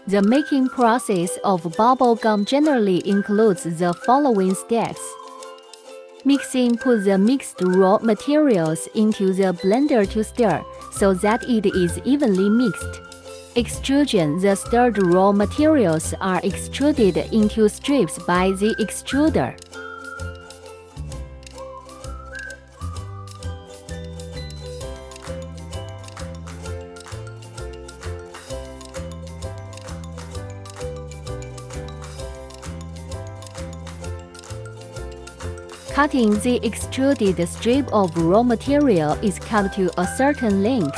The making process of bubble gum generally includes the following steps. Mixing: put the mixed raw materials into the blender to stir, so that it is evenly mixed. Extrusion: the stirred raw materials are extruded into strips by the extruder. Cutting: the extruded strip of raw material is cut to a certain length.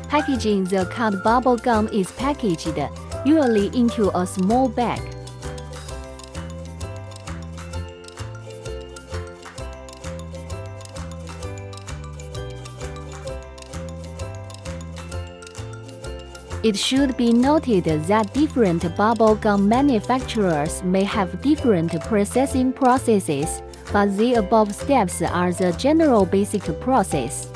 Packaging: the cut bubble gum is packaged, usually into a small bag. It should be noted that different bubble gum manufacturers may have different processing processes, but the above steps are the general basic process.